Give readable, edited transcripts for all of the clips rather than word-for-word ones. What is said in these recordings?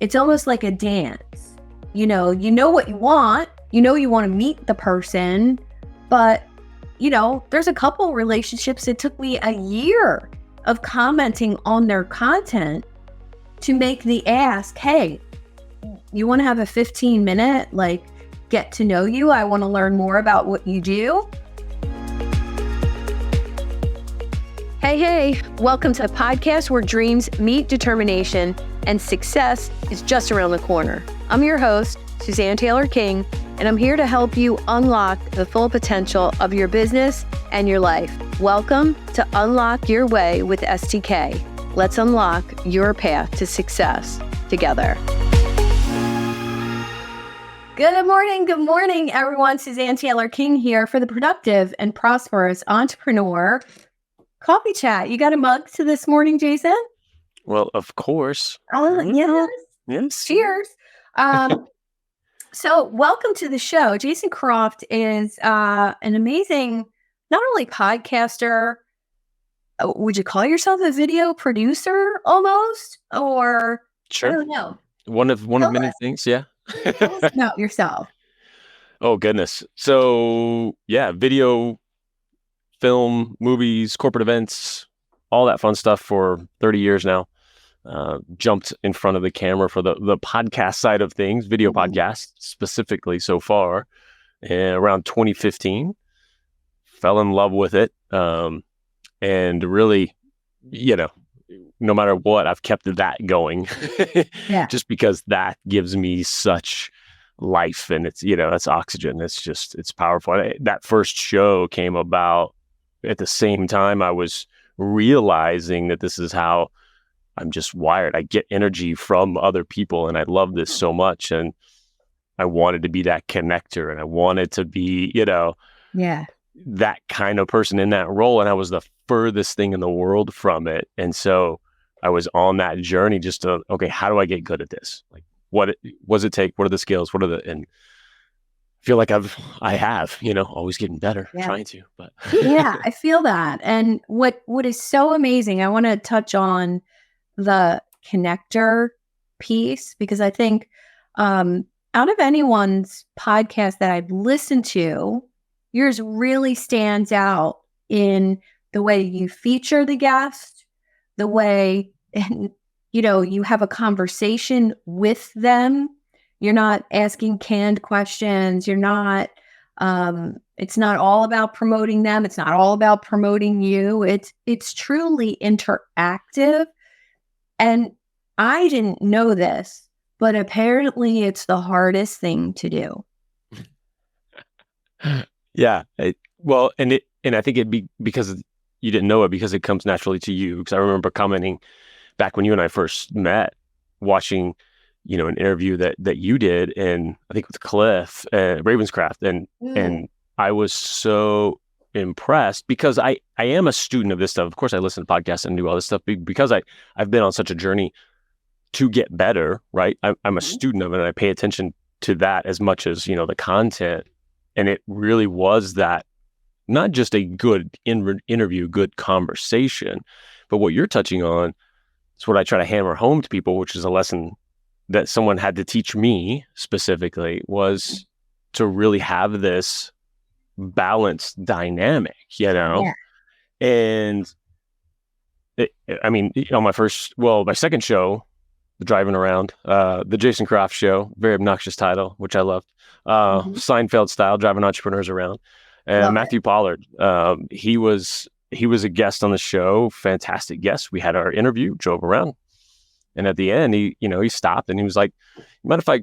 it's almost like a dance. You know what you want, you want to meet the person, but there's a couple relationships it took me a year of commenting on their content to make the ask, hey, you want to have a 15-minute, get to know you? I want to learn more about what you do. Hey, welcome to a podcast where dreams meet determination and success is just around the corner. I'm your host, Suzanne Taylor-King, and I'm here to help you unlock the full potential of your business and your life. Welcome to Unlock Your Way with STK. Let's unlock your path to success together. Good morning, everyone. Suzanne Taylor-King here for the Productive and Prosperous Entrepreneur Coffee Chat. You got a mug to this morning, Jason? Well, of course. Oh, yes. Yes. Cheers. So welcome to the show. Jason Croft is an amazing, not only podcaster, would you call yourself a video producer almost? Or, Sure. I don't know. One of many things, yeah. Tell us about yourself. Oh, goodness. So, yeah, video, film, movies, corporate events, all that fun stuff for 30 years now. Jumped in front of the camera for the podcast side of things, video podcast specifically so far, around 2015. Fell in love with it. And really, no matter what, I've kept that going. Yeah. Just because that gives me such life, and it's, that's oxygen. It's powerful. That first show came about at the same time I was realizing that this is how I'm just wired. I get energy from other people, and I love this so much. And I wanted to be that connector, and I wanted to be, that kind of person in that role. And I was the furthest thing in the world from it. And so I was on that journey just to, okay, how do I get good at this? Like, what does it take? What are the skills? And I feel like I have, always getting better, trying to, but yeah, I feel that. And what is so amazing, I want to touch on the connector piece, because I think out of anyone's podcast that I've listened to, yours really stands out in the way you feature the guest, the way, you have a conversation with them. You're not asking canned questions. You're not, it's not all about promoting them. It's not all about promoting you. It's truly interactive. And I didn't know this, but apparently it's the hardest thing to do. Yeah. And I think it'd be because you didn't know it, because it comes naturally to you. Because I remember commenting back when you and I first met, watching, an interview that you did, and I think with Cliff Ravenscraft, and I was so impressed because I am a student of this stuff. Of course, I listen to podcasts and do all this stuff because I've been on such a journey to get better, right? I'm a student of it, and I pay attention to that as much as, the content. And it really was that, not just a good interview, good conversation, but what you're touching on is what I try to hammer home to people, which is a lesson that someone had to teach me specifically, was to really have this balanced dynamic, Yeah. And on my second show, the Driving Around, the Jason Croft show, very obnoxious title, which I loved, Seinfeld style, driving entrepreneurs around. And Matthew Pollard, he was a guest on the show, fantastic guest. We had our interview, drove around, and at the end, he stopped and he was like, "Mind if I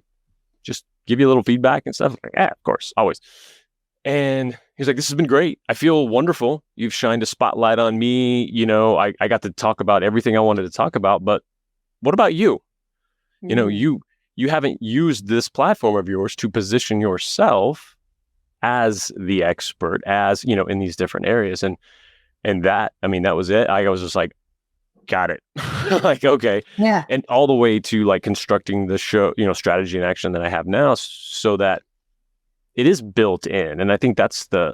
just give you a little feedback and stuff?" Like, yeah, of course, always. And he's like, "This has been great. I feel wonderful. You've shined a spotlight on me. I got to talk about everything I wanted to talk about. But what about you? You haven't used this platform of yours to position yourself as the expert, as, in these different areas." And that was it. I was just like, got it. Like, okay. Yeah. And all the way to like constructing the show, strategy and action that I have now, so that it is built in. And I think that's the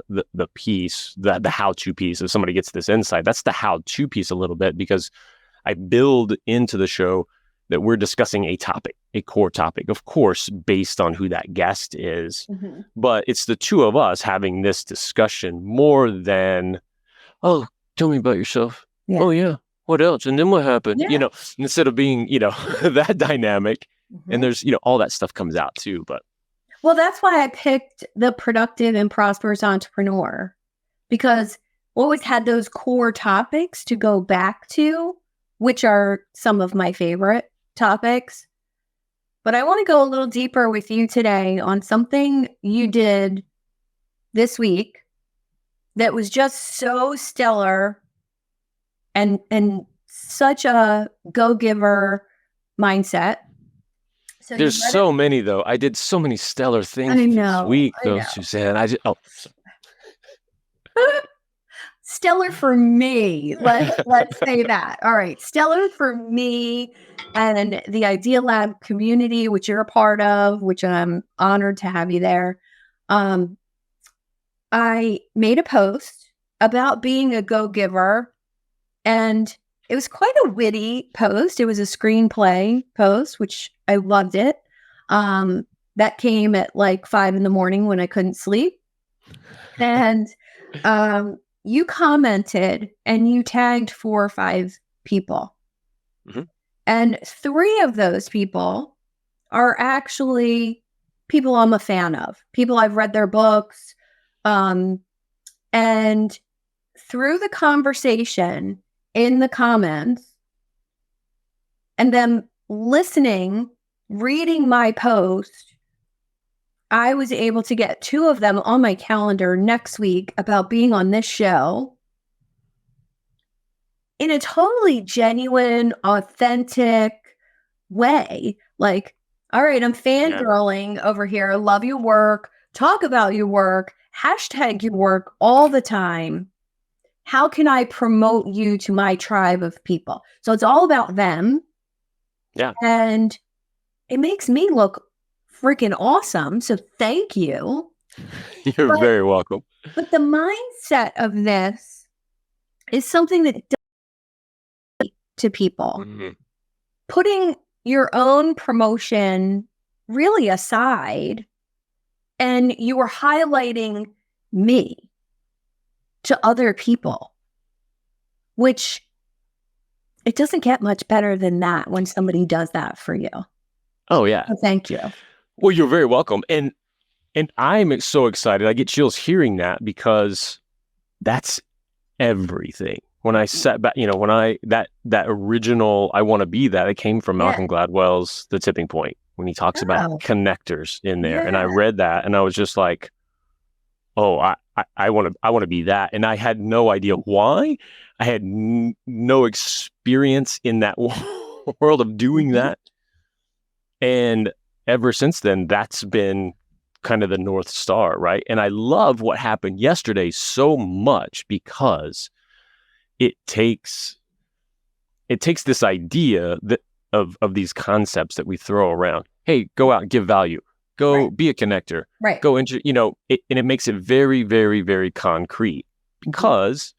piece, the how-to piece. If somebody gets this insight, that's the how-to piece a little bit, because I build into the show that we're discussing a topic, a core topic, of course, based on who that guest is. Mm-hmm. But it's the two of us having this discussion more than, oh, tell me about yourself. Yeah. Oh, yeah. What else? And then what happened? Yeah. You know, instead of being, you know, that dynamic. Mm-hmm. And there's, you know, all that stuff comes out too. But well, that's why I picked the productive and prosperous entrepreneur, because we always had those core topics to go back to, which are some of my favorite topics. But I want to go a little deeper with you today on something you did this week that was just so stellar and such a go-giver mindset. So there's so many, though. I did so many stellar things this week, though, Suzanne. Stellar for me. Let's say that. All right. Stellar for me and the Idea Lab community, which you're a part of, which I'm honored to have you there. I made a post about being a go-giver, and it was quite a witty post. It was a screenplay post, which I loved it. That came at like 5 a.m. when I couldn't sleep. And you commented and you tagged 4 or 5 people. Mm-hmm. And 3 of those people are actually people I'm a fan of, people I've read their books. And through the conversation in the comments and them listening, reading my post, I was able to get 2 of them on my calendar next week about being on this show in a totally genuine, authentic way. Like, all right, I'm fangirling over here. Love your work. Talk about your work. Hashtag your work all the time. How can I promote you to my tribe of people? So it's all about them. Yeah. And it makes me look freaking awesome. So thank you. You're very welcome. But the mindset of this is something that does to people. Mm-hmm. Putting your own promotion really aside, and you are highlighting me to other people, which it doesn't get much better than that when somebody does that for you. Oh, yeah. So thank you. Well, you're very welcome. And I'm so excited. I get chills hearing that, because that's everything. When I sat back, you know, when that original, I want to be that, it came from Malcolm Gladwell's The Tipping Point, when he talks about connectors in there. And I read that and I was just like, oh, I want to be that. And I had no idea why. I had no experience in that world of doing that. And ever since then, that's been kind of the North Star, right? And I love what happened yesterday so much, because it takes this idea that of these concepts that we throw around. Hey, go out and give value. Go be a connector. Right. Go into, you know, and it makes it very, very, very concrete, because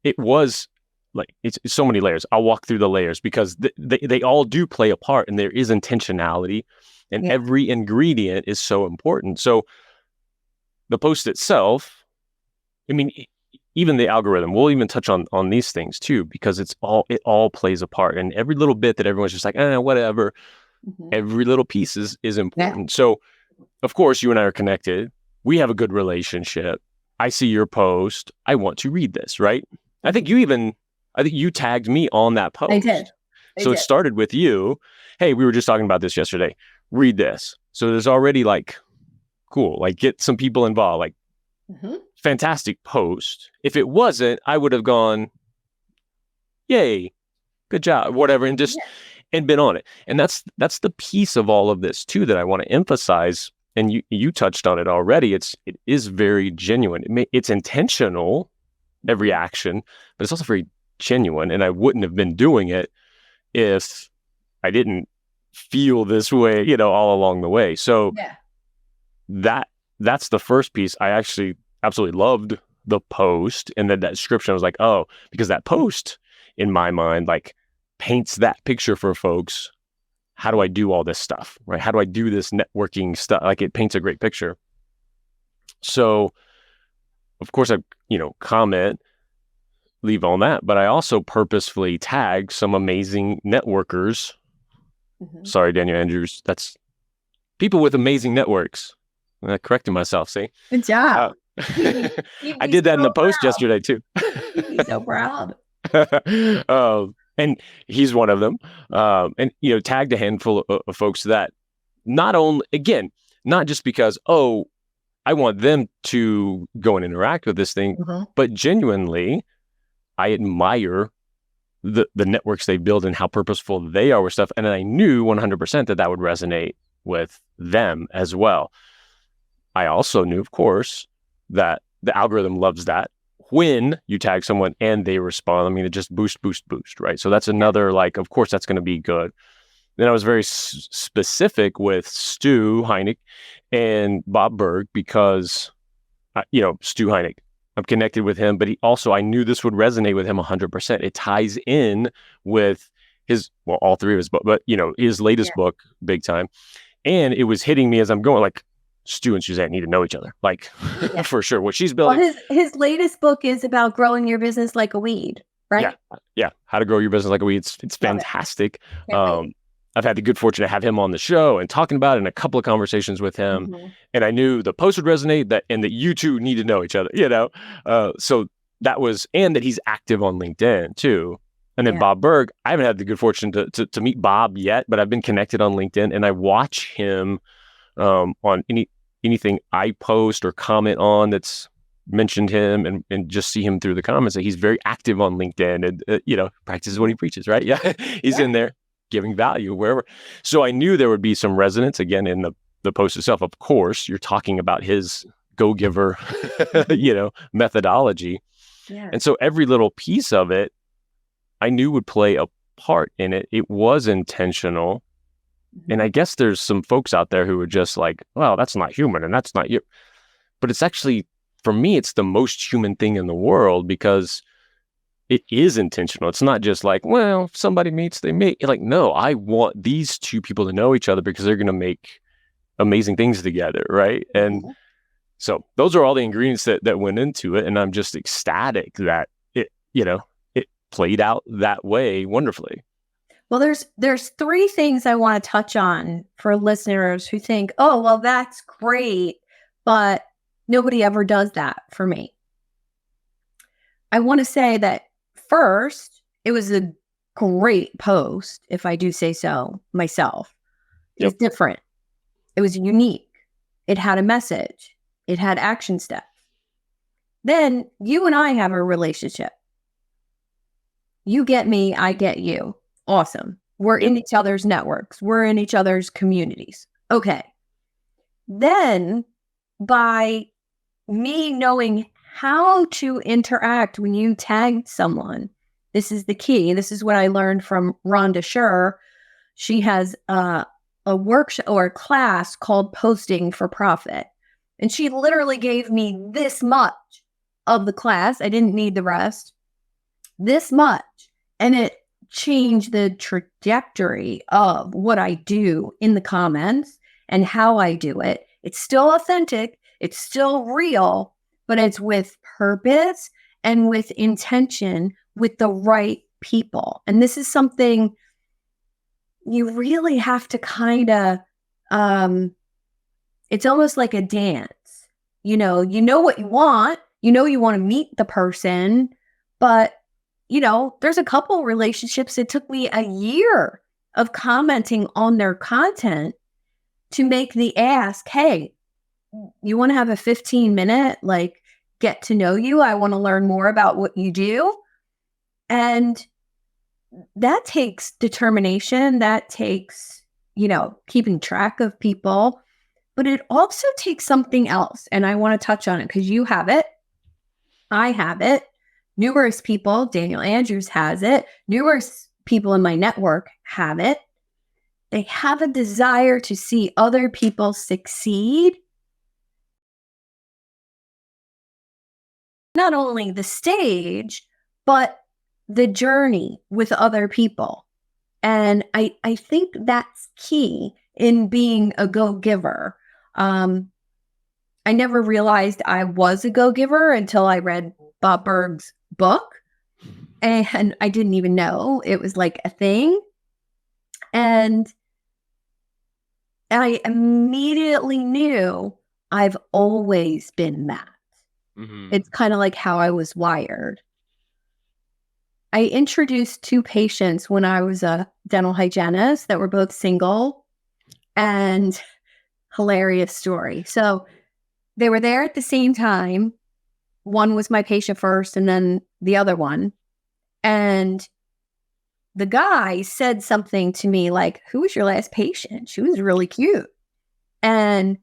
it was like, it's so many layers. I'll walk through the layers, because they all do play a part, and there is intentionality, and every ingredient is so important. So the post itself, I mean, even the algorithm, we'll even touch on these things too, because it all plays a part, and every little bit that everyone's just like, whatever, every little piece is important. So of course, you and I are connected. We have a good relationship. I see your post. I want to read this, right? I think you tagged me on that post. I did. It started with you. Hey, we were just talking about this yesterday. Read this. So there's already like, cool, like get some people involved, like fantastic post. If it wasn't, I would have gone, yay, good job, whatever, and just and been on it. And that's the piece of all of this too that I want to emphasize. And you touched on it already. It is very genuine. It's intentional, every action, but it's also very genuine. And I wouldn't have been doing it if I didn't feel this way, you know, all along the way. So that's the first piece. I actually absolutely loved the post, and then that description. I was like, oh, because that post in my mind, like, paints that picture for folks. How do I do all this stuff, right? How do I do this networking stuff? Like, it paints a great picture. So of course I, comment, leave on that, but I also purposefully tag some amazing networkers. Sorry, Daniel Andrews. That's people with amazing networks. I corrected myself. See? Good job. I did that in the post yesterday too. You'd be so proud. And he's one of them. And tagged a handful of folks that not only, again, not just because, I want them to go and interact with this thing, but genuinely, I admire the networks they build and how purposeful they are with stuff. And I knew 100% that would resonate with them as well. I also knew, of course, that the algorithm loves that when you tag someone and they respond. I mean, it just boost, right? So that's another, like, of course, that's going to be good. Then I was very specific with Stu Heineck and Bob Berg because, Stu Heineck, I'm connected with him, but I knew this would resonate with him 100%. It ties in with all three of his books, but, his latest book, big time. And it was hitting me as I'm going, like, Stu and Suzanne need to know each other, like, for sure. What she's building. Well, his latest book is about growing your business like a weed, right? Yeah. How to grow your business like a weed. It's fantastic. I've had the good fortune to have him on the show and talking about it in a couple of conversations with him. And I knew the post would resonate, and that you two need to know each other, so that was, and that he's active on LinkedIn too. And then Bob Berg, I haven't had the good fortune to meet Bob yet, but I've been connected on LinkedIn, and I watch him on anything I post or comment on that's mentioned him, and just see him through the comments that he's very active on LinkedIn, and practices what he preaches, right? He's in there giving value wherever. So I knew there would be some resonance again in the post itself. Of course, you're talking about his go-giver, methodology. And so every little piece of it, I knew would play a part in it. It was intentional. And I guess there's some folks out there who are just like, well, that's not human and that's not you. But it's actually, for me, it's the most human thing in the world because it is intentional. It's not just like, well, if somebody meets, they meet. Like, no, I want these two people to know each other because they're going to make amazing things together, right? And so those are all the ingredients that went into it. And I'm just ecstatic that it played out that way wonderfully. Well, there's three things I want to touch on for listeners who think, oh, well, that's great, but nobody ever does that for me. I want to say that first, it was a great post, if I do say so myself. It was different. It was unique. It had a message. It had action steps. Then you and I have a relationship. You get me, I get you. Awesome. We're in each other's networks. We're in each other's communities. Okay. Then by me knowing how to interact when you tag someone, this is the key. This is what I learned from Rhonda Scher. She has a workshop or a class called Posting for Profit. And she literally gave me this much of the class. I didn't need the rest. This much. And it changed the trajectory of what I do in the comments and how I do it. It's still authentic. It's still real, but it's with purpose and with intention with the right people. And this is something you really have to kind of, it's almost like a dance. You know what you want. You want to meet the person, but there's a couple relationships. It took me a year of commenting on their content to make the ask, hey, you want to have a 15-minute, get to know you? I want to learn more about what you do. And that takes determination. That takes, keeping track of people. But it also takes something else. And I want to touch on it because you have it. I have it. Numerous people, Daniel Andrews has it. Numerous people in my network have it. They have a desire to see other people succeed. Not only the stage, but the journey with other people. And I think that's key in being a go-giver. I never realized I was a go-giver until I read Bob Berg's book. And I didn't even know it was like a thing. And I immediately knew I've always been that. Mm-hmm. It's kind of like how I was wired. I introduced 2 patients when I was a dental hygienist that were both single, and hilarious story. So they were there at the same time. One was my patient first and then the other one. And the guy said something to me like, "Who was your last patient? She was really cute." And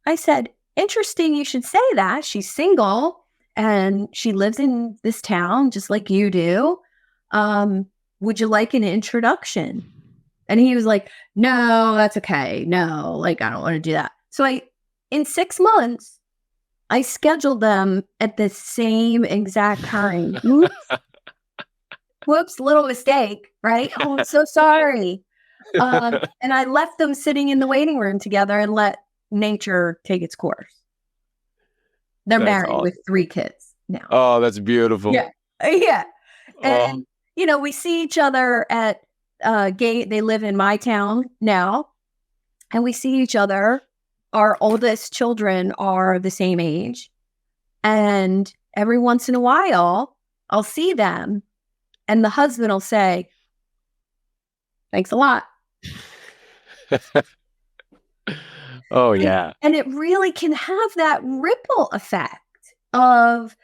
I said, "Interesting you should say that. She's single and she lives in this town just like you do. Would you like an introduction?" And he was like, "No, that's okay. No, like, I don't want to do that." So in 6 months, I scheduled them at the same exact time. Whoops, little mistake, right? Oh, I'm so sorry. And I left them sitting in the waiting room together and let nature take its course. They're That's married with awesome. 3 kids now. Oh, that's beautiful. Yeah. Yeah. Oh, And, we see each other at gay. They live in my town now, and we see each other. Our oldest children are the same age. And every once in a while, I'll see them, and the husband will say, "Thanks a lot." oh And, yeah. and it really can have that ripple effect of,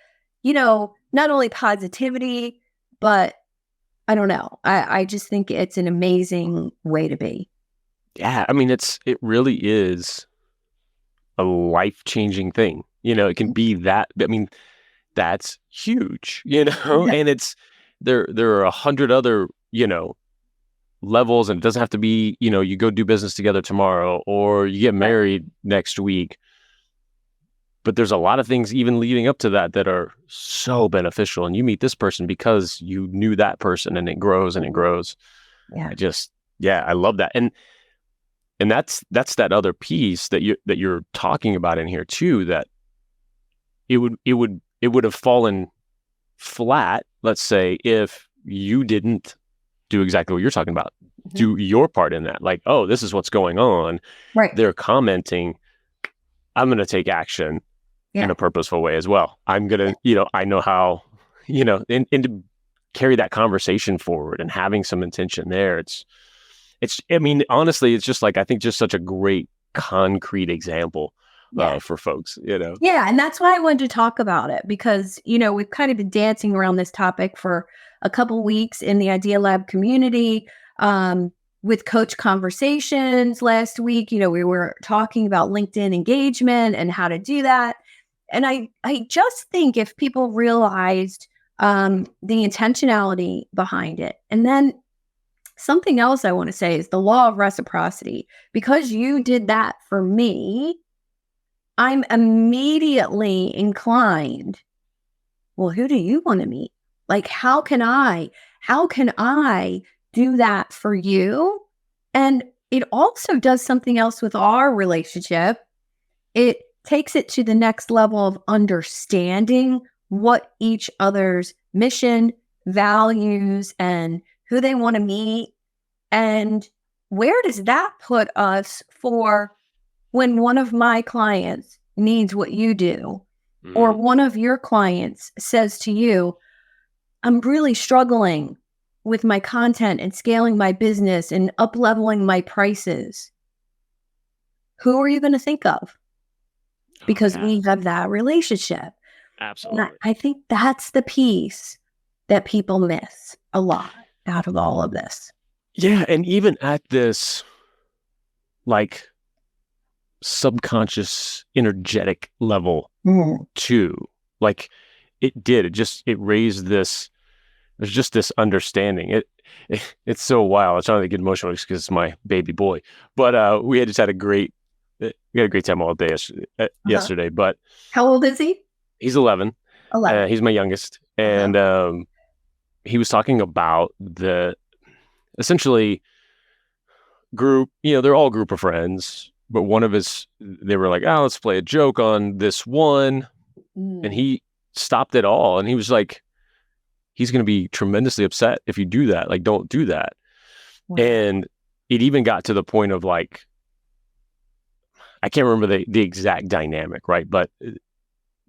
not only positivity, but I don't know. I just think it's an amazing way to be. Yeah. I mean, it really is a life-changing thing. It can be that. I mean, that's huge, Yeah. and there are 100 other, levels, and it doesn't have to be, you go do business together tomorrow or you get Right. married next week. But there's a lot of things even leading up to that that are so beneficial. And you meet this person because you knew that person, and it grows and it grows. Yeah. I just, yeah, I love that. And that's that other piece that you're talking about in here too, that it would have fallen flat, let's say, if you didn't do exactly what you're talking about. Mhm. Do your part in that. Like, oh, this is what's going on. Right. They're commenting. I'm going to take action in Yeah. a purposeful way as well. I'm going to, I know how, and to carry that conversation forward and having some intention there. I mean, honestly, it's just like, I think just such a great concrete example Yeah. for folks, Yeah. And that's why I wanted to talk about it because, we've kind of been dancing around this topic for a couple weeks in the Idea Lab community. With coach conversations last week, we were talking about LinkedIn engagement and how to do that. And I just think if people realized the intentionality behind it, and then something else I want to say is the law of reciprocity. Because you did that for me, I'm immediately inclined, well, who do you want to meet? Like, how can I do that for you? And it also does something else with our relationship. It takes it to the next level of understanding what each other's mission, values, and who they want to meet. And where does that put us for when one of my clients needs what you do, or Mm-hmm. one of your clients says to you, "I'm really struggling with my content and scaling my business and up leveling my prices." Who are you going to think of? Oh Because yeah, we have that relationship. And I, absolutely. I think that's the piece that people miss a lot out of all of this. Yeah. And even at this, like, subconscious energetic level Mm. too, like, it raised this, there's just this understanding. It's so wild. I'm trying to get emotional because it's my baby boy, but we had just had a great we had a great time all day Uh-huh. yesterday. But How old is he? he's 11. 11. He's my youngest, Uh-huh. and he was talking about the essentially group, they're all a group of friends, but one of they were like, oh, let's play a joke on this one. And he stopped it all. And he was like, he's going to be tremendously upset if you do that. Like, don't do that. Wow. And it even got to the point of like, I can't remember the exact dynamic, right? But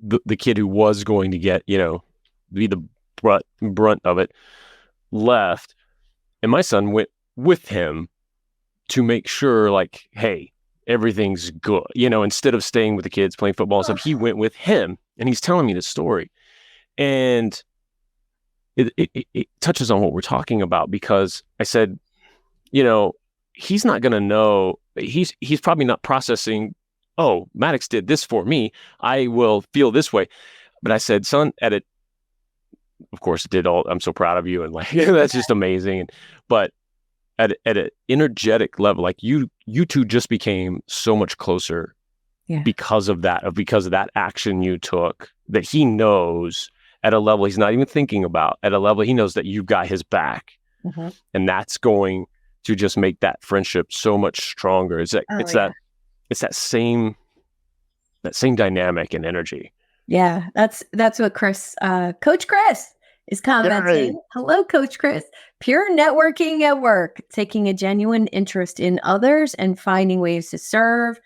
the kid who was going to get, be the brunt of it left. And my son went with him to make sure, like, hey, everything's good. Instead of staying with the kids playing football and stuff, he went with him. And he's telling me this story. And it touches on what we're talking about, because I said, he's not going to know. He's probably not processing, oh, Maddox did this for me, I will feel this way. But I said, son, of course it did all, I'm so proud of you. And like, that's just amazing. But at an energetic level, like you two just became so much closer because of that action you took, that he knows at a level he's not even thinking about, at a level he knows that you've got his back. Mm-hmm. And that's going to just make that friendship so much stronger. It's that same dynamic and energy. Yeah, that's what Coach Chris is commenting. Yay. Hello, Coach Chris. Pure networking at work, taking a genuine interest in others and finding ways to serve.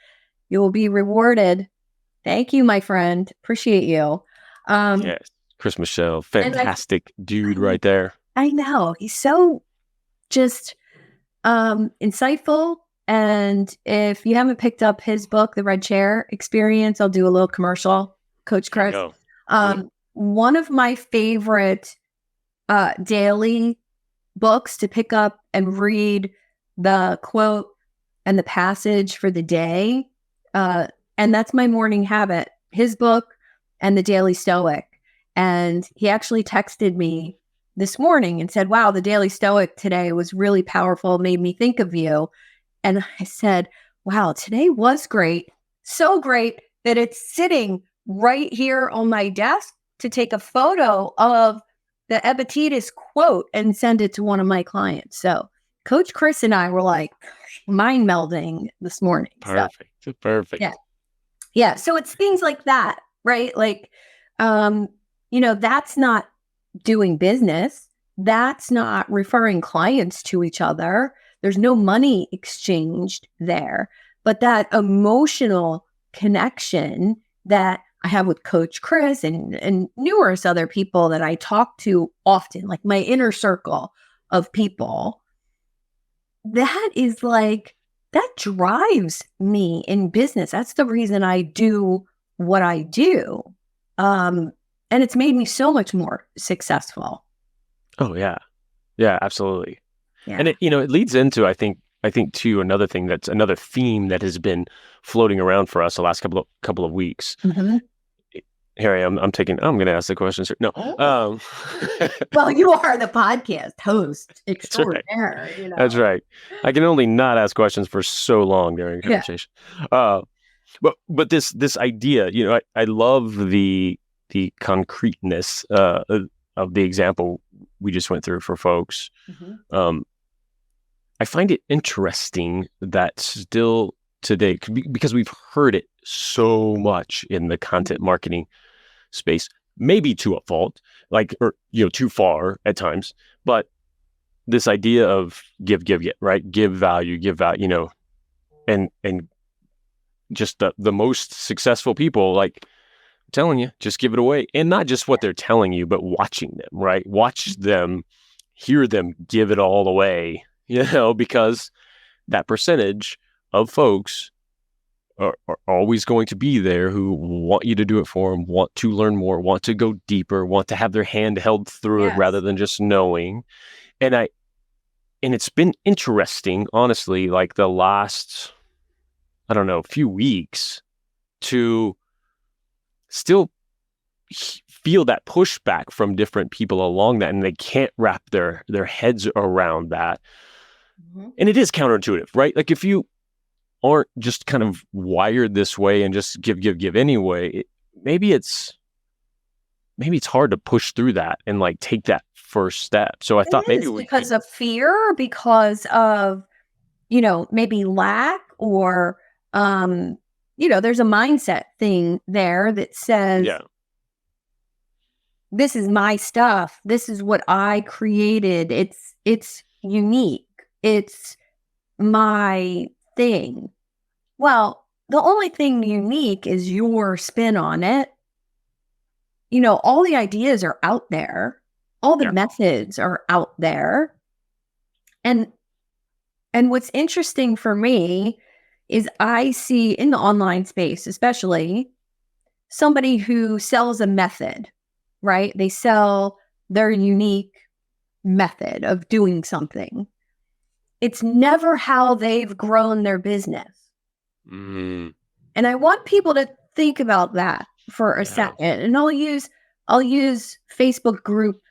You will be rewarded. Thank you, my friend. Appreciate you. Yes, Chris Michelle, fantastic dude right there. I know. He's so just insightful. And if you haven't picked up his book, The Red Chair Experience, I'll do a little commercial, Coach Chris. One of my favorite daily books to pick up and read the quote and the passage for the day. And that's my morning habit, his book and the Daily Stoic. And he actually texted me this morning and said, wow, the Daily Stoic today was really powerful, made me think of you. And I said, wow, today was great. So great that it's sitting right here on my desk to take a photo of the Ep2 quote and send it to one of my clients. So Coach Chris and I were like mind melding this morning. Perfect. So. Perfect. Yeah. Yeah. So it's things like that, right? Like, that's not doing business. That's not referring clients to each other. There's no money exchanged there, but that emotional connection that I have with Coach Chris and numerous other people that I talk to often, like my inner circle of people, that is like, that drives me in business. That's the reason I do what I do. And it's made me so much more successful. Oh yeah. Yeah, absolutely. Yeah. And it leads into, I think too, another thing that's another theme that has been floating around for us the last couple of weeks. Mm-hmm. Harry, I'm going to ask the questions. No. Well, you are the podcast host extraordinaire. That's right. That's right. I can only not ask questions for so long during a conversation. Yeah. But this idea, I love the concreteness of the example we just went through for folks. Mm-hmm. I find it interesting that still today, because we've heard it so much in the content marketing space, maybe to a fault, or too far at times, but this idea of give, right? Give value, and just the most successful people, like, I'm telling you, just give it away. And not just what they're telling you, but watching them, right? Watch them, hear them give it all away, because that percentage of folks are always going to be there who want you to do it for them, want to learn more, want to go deeper, want to have their hand held through it rather than just knowing. And it's been interesting, honestly, like the last, I don't know, few weeks to still feel that pushback from different people along that, and they can't wrap their heads around that. Mm-hmm. And it is counterintuitive, right? Like if you aren't just kind of wired this way and just give anyway, maybe it's hard to push through that and like take that first step. So I thought maybe because of fear, because of maybe lack or, there's a mindset thing there that says, Yeah. this is my stuff. This is what I created. It's unique. It's my thing. Well, the only thing unique is your spin on it. All the ideas are out there. All the methods are out there. And what's interesting for me is I see in the online space, especially, somebody who sells a method, right? They sell their unique method of doing something. It's never how they've grown their business. Mm. And I want people to think about that for a second. And I'll use Facebook group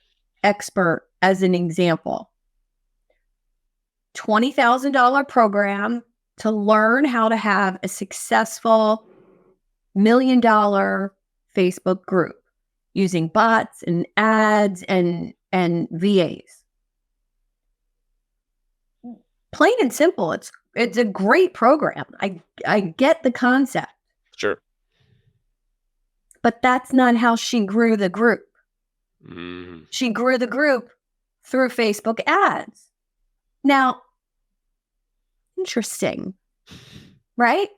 expert as an example. $20,000 program to learn how to have a successful $1 million Facebook group using bots and ads and VAs. Plain and simple, it's a great program. I get the concept. Sure. But that's not how she grew the group. Mm. She grew the group through Facebook ads. Now, interesting, right?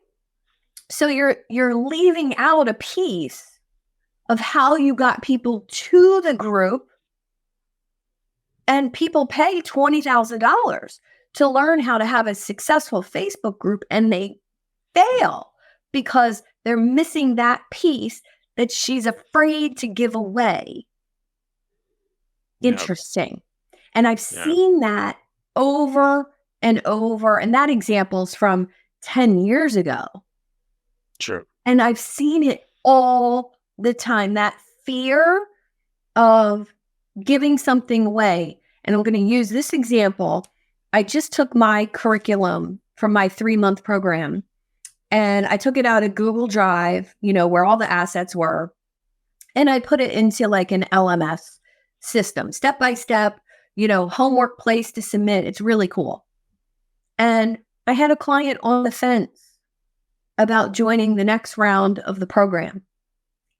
So you're leaving out a piece of how you got people to the group, and people pay $20,000 to learn how to have a successful Facebook group, and they fail because they're missing that piece that she's afraid to give away. Interesting. And I've seen that over and over. And that example's from 10 years ago. Sure. And I've seen it all the time. That fear of giving something away. And I'm going to use this example. I just took my curriculum from my 3-month program, and I took it out of Google Drive, where all the assets were. And I put it into like an LMS system, step by step, homework place to submit. It's really cool. And I had a client on the fence about joining the next round of the program.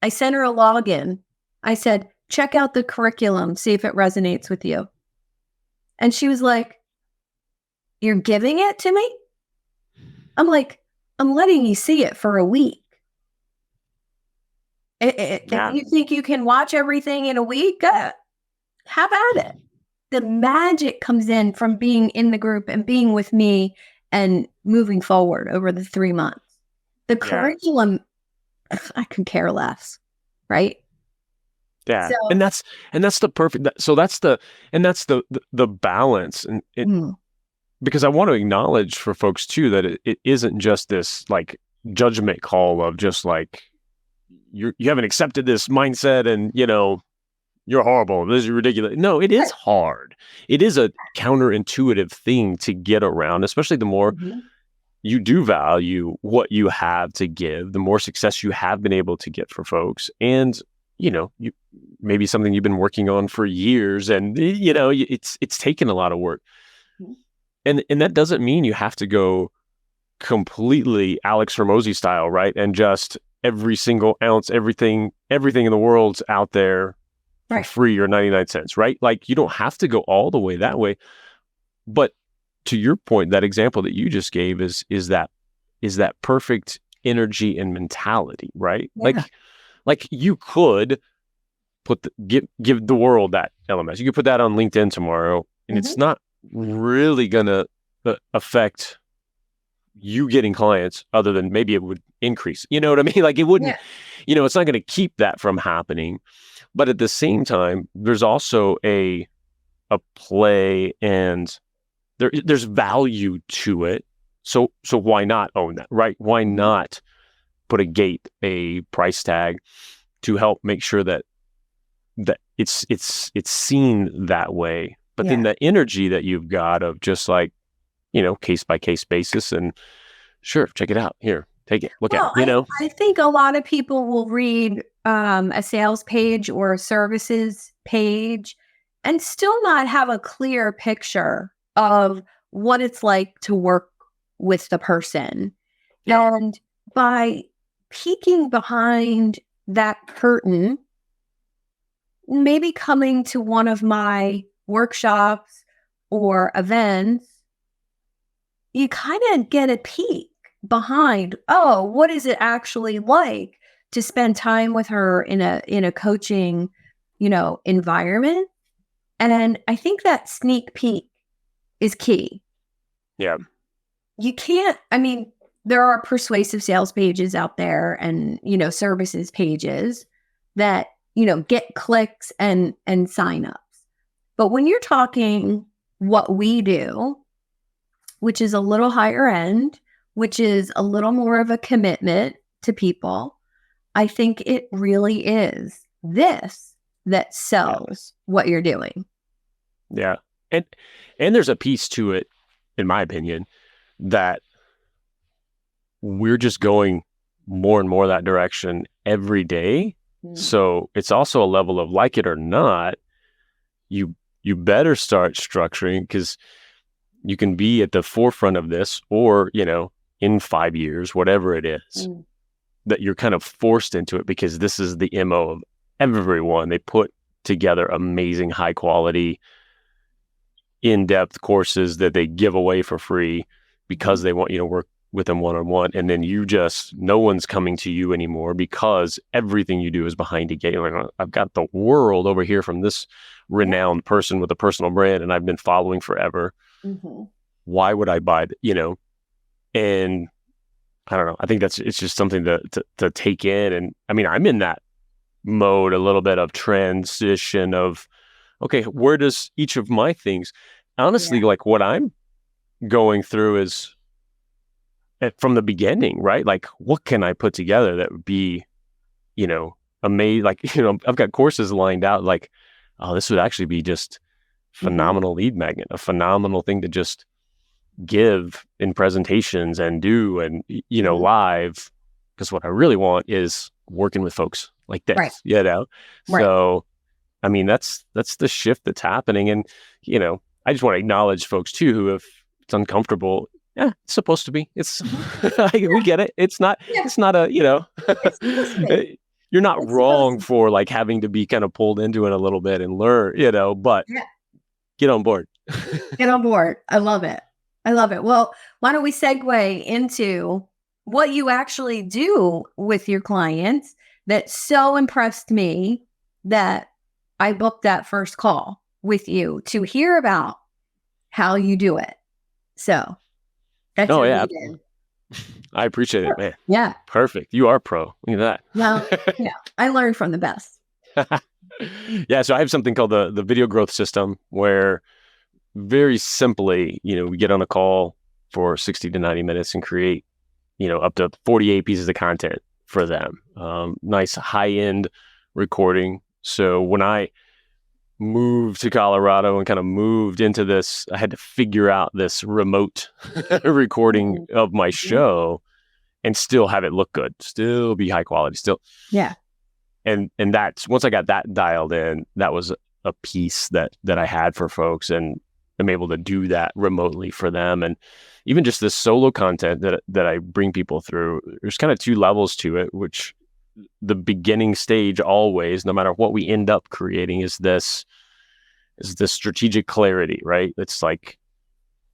I sent her a login. I said, check out the curriculum, see if it resonates with you. And she was like, you're giving it to me? I'm like, I'm letting you see it for a week. If you think you can watch everything in a week, have at it. The magic comes in from being in the group and being with me and moving forward over the 3 months. The curriculum, I could care less, right? Yeah, so, and that's the perfect. So that's the balance, and because I want to acknowledge for folks too that it isn't just this like judgment call of just like you haven't accepted this mindset and you're horrible, this is ridiculous. No, it is hard. It is a counterintuitive thing to get around, especially the more you do value what you have to give, the more success you have been able to get for folks, and you maybe something you've been working on for years, and it's taken a lot of work. And that doesn't mean you have to go completely Alex Hormozy style, right? And just every single ounce, everything in the world's out there for free or 99 cents, right? Like you don't have to go all the way that way. But to your point, that example that you just gave is that perfect energy and mentality, right? Yeah. Like you could give the world that LMS. You could put that on LinkedIn tomorrow, and it's not really gonna affect you getting clients other than maybe it would increase. You know what I mean? Like it wouldn't, it's not going to keep that from happening. But at the same time, there's also a play, and there's value to it. So why not own that, right? Why not put a price tag to help make sure that it's seen that way? But then the energy that you've got of just like, case by case basis, and sure, check it out. Here, take it, look at it, I think a lot of people will read a sales page or a services page and still not have a clear picture of what it's like to work with the person. Yeah. And by peeking behind that curtain, maybe coming to one of my workshops or events, you kind of get a peek behind, oh, what is it actually like to spend time with her in a coaching, environment? And I think that sneak peek is key. Yeah. You can't, there are persuasive sales pages out there and, services pages that, get clicks and signups. But when you're talking what we do, which is a little higher end, which is a little more of a commitment to people, I think it really is this that sells what you're doing. Yeah. And there's a piece to it, in my opinion, that we're just going more and more that direction every day. So it's also a level of, like it or not, you better start structuring, because you can be at the forefront of this, or, in 5 years, whatever it is, that you're kind of forced into it, because this is the MO of everyone. They put together amazing, high quality, in-depth courses that they give away for free because they want you to work with them one-on-one. And then no one's coming to you anymore because everything you do is behind a gate. Like, I've got the world over here from this renowned person with a personal brand, and I've been following forever. Why would I buy it? And I don't know. I think it's just something to take in. And I'm in that mode a little bit of transition of, okay, where does each of my things, honestly, like what I'm going through is from the beginning, right? Like, what can I put together that would be, amazing? Like, I've got courses lined out, like, oh, this would actually be just phenomenal lead magnet, a phenomenal thing to just give in presentations and do, and, live. Because what I really want is working with folks like this, Right. So, that's the shift that's happening. And, I just want to acknowledge folks too, who, if it's uncomfortable, it's supposed to be, it's, we get it. It's not, it's not a, It's supposed to be. you're not It's wrong for like having to be kind of pulled into it a little bit and learn, but get on board. Get on board. I love it. Well, why don't we segue into what you actually do with your clients that so impressed me that I booked that first call with you to hear about how you do it. So that's your lead in. I appreciate it, man. Yeah. Perfect. You are pro. Look at that. Well, I learned from the best. Yeah. So I have something called the video growth system, where very simply, we get on a call for 60 to 90 minutes and create, up to 48 pieces of content for them. Nice high-end recording. So when I moved to Colorado and kind of moved into this, I had to figure out this remote recording of my show and still have it look good, still be high quality, still. Yeah. And that's, once I got that dialed in, that was a piece that I had for folks, and I'm able to do that remotely for them. And even just this solo content that I bring people through, there's kind of two levels to it, which the beginning stage always, no matter what we end up creating, is this strategic clarity, right? It's like,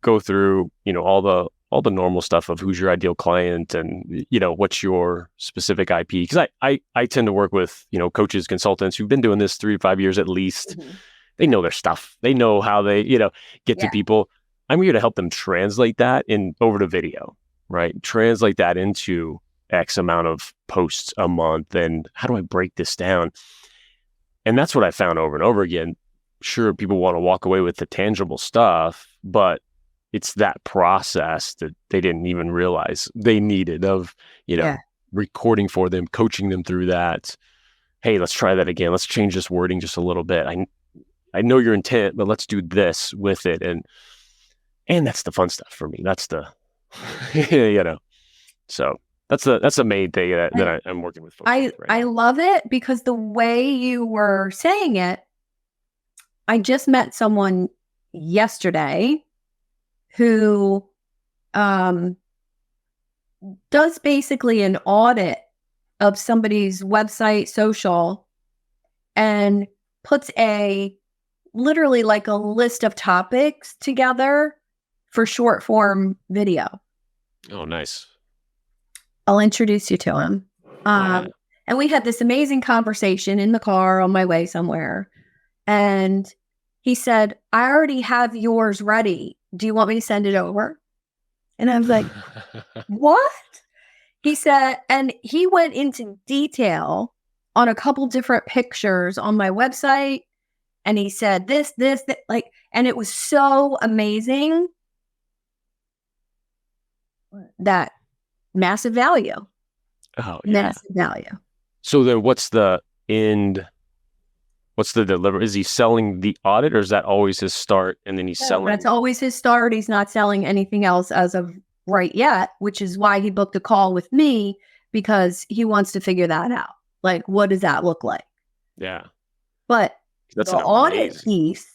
go through, all the normal stuff of who's your ideal client and, what's your specific IP. Because I tend to work with, coaches, consultants who've been doing this 3 to 5 years at least. They know their stuff. They know how they, get to people. I'm here to help them translate that over to video, right? Translate that into X amount of posts a month. And how do I break this down? And that's what I found over and over again. Sure, people want to walk away with the tangible stuff, but it's that process that they didn't even realize they needed of, recording for them, coaching them through that. Hey, let's try that again. Let's change this wording just a little bit. I know your intent, but let's do this with it. And that's the fun stuff for me. That's the, so that's the main thing that I'm working with folks with right I now. love it, because the way you were saying it, I just met someone yesterday who does basically an audit of somebody's website, social, and puts literally like a list of topics together for short form video. Oh, nice. I'll introduce you to him. And we had this amazing conversation in the car on my way somewhere. And he said, I already have yours ready. Do you want me to send it over? And I was like, what? He said, and he went into detail on a couple different pictures on my website. And he said this, like, and it was so amazing. That massive value. Oh, yeah. Massive value. So then what's the delivery? Is he selling the audit, or is that always his start and then he's selling? That's always his start. He's not selling anything else as of right yet, which is why he booked a call with me, because he wants to figure that out. Like, what does that look like? Yeah. But that's the audit piece,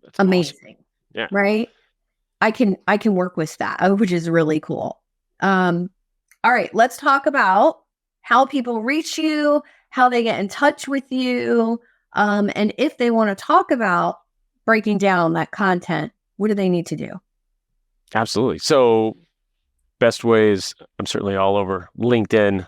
that's amazing. Awesome. Yeah. Right? I can work with that, which is really cool. All right, let's talk about how people reach you, how they get in touch with you, and if they want to talk about breaking down that content, what do they need to do? Absolutely. So best ways, I'm certainly all over LinkedIn.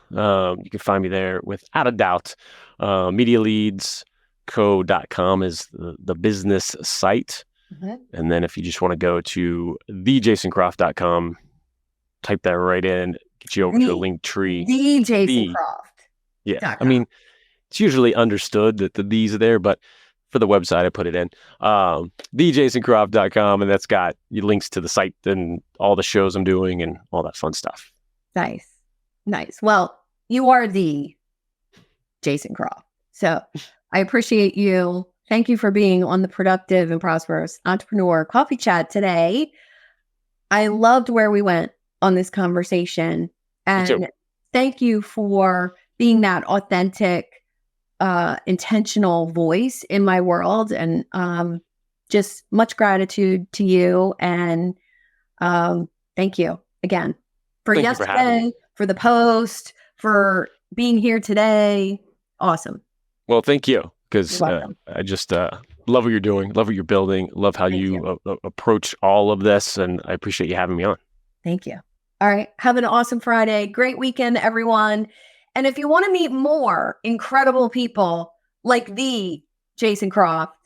You can find me there without a doubt. MediaLeadsCo.com is the business site. Mm-hmm. And then if you just want to go to thejasoncroft.com, type that right in, get you over to a link tree. The Jason Croft. Yeah. I mean, it's usually understood that the D's are there, but for the website, I put it in. Thejasoncroft.com, and that's got links to the site and all the shows I'm doing and all that fun stuff. Nice. Well, you are the Jason Croft. So I appreciate you. Thank you for being on the Productive and Prosperous Entrepreneur Coffee Chat today. I loved where we went on this conversation. And thank you for being that authentic, intentional voice in my world. And just much gratitude to you. And thank you again for yesterday, for the post, for being here today. Awesome. Well, thank you. Because I just love what you're doing, love what you're building, love how you approach all of this, and I appreciate you having me on. Thank you. All right. Have an awesome Friday. Great weekend, everyone. And if you want to meet more incredible people like the Jason Croft,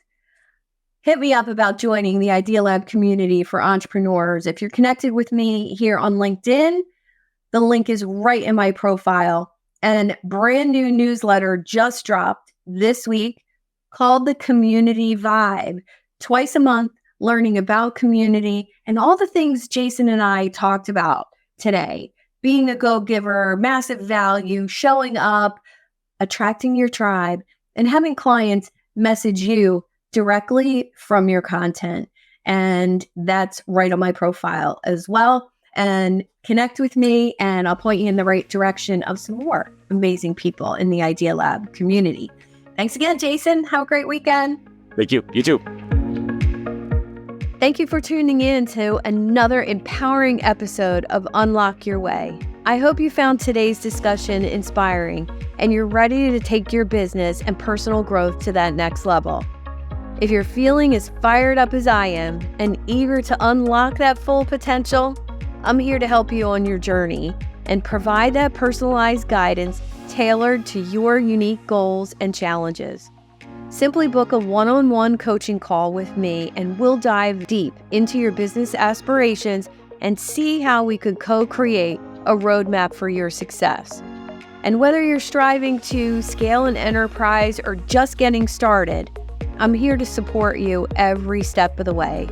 hit me up about joining the Idea Lab community for entrepreneurs. If you're connected with me here on LinkedIn, the link is right in my profile. And brand new newsletter just dropped this week called The Community Vibe. Twice a month, learning about community and all the things Jason and I talked about today. Being a go-giver, massive value, showing up, attracting your tribe, and having clients message you directly from your content. And that's right on my profile as well. And connect with me and I'll point you in the right direction of some more amazing people in the Idea Lab community. Thanks again, Jason. Have a great weekend. Thank you. You too. Thank you for tuning in to another empowering episode of Unlock Your Way. I hope you found today's discussion inspiring and you're ready to take your business and personal growth to that next level. If you're feeling as fired up as I am and eager to unlock that full potential, I'm here to help you on your journey and provide that personalized guidance tailored to your unique goals and challenges. Simply book a one-on-one coaching call with me and we'll dive deep into your business aspirations and see how we could co-create a roadmap for your success. And whether you're striving to scale an enterprise or just getting started, I'm here to support you every step of the way.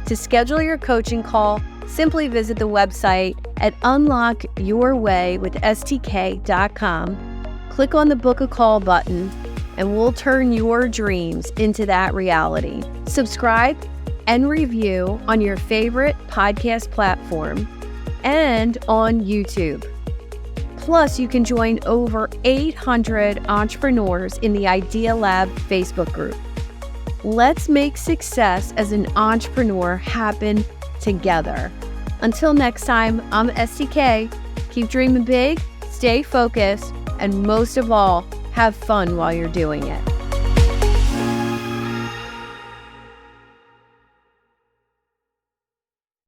To schedule your coaching call, simply visit the website at unlockyourwaywithstk.com, click on the Book a Call button, and we'll turn your dreams into that reality. Subscribe and review on your favorite podcast platform and on YouTube. Plus, you can join over 800 entrepreneurs in the Idea Lab Facebook group. Let's make success as an entrepreneur happen together. Until next time, I'm STK. Keep dreaming big, stay focused, and most of all, have fun while you're doing it.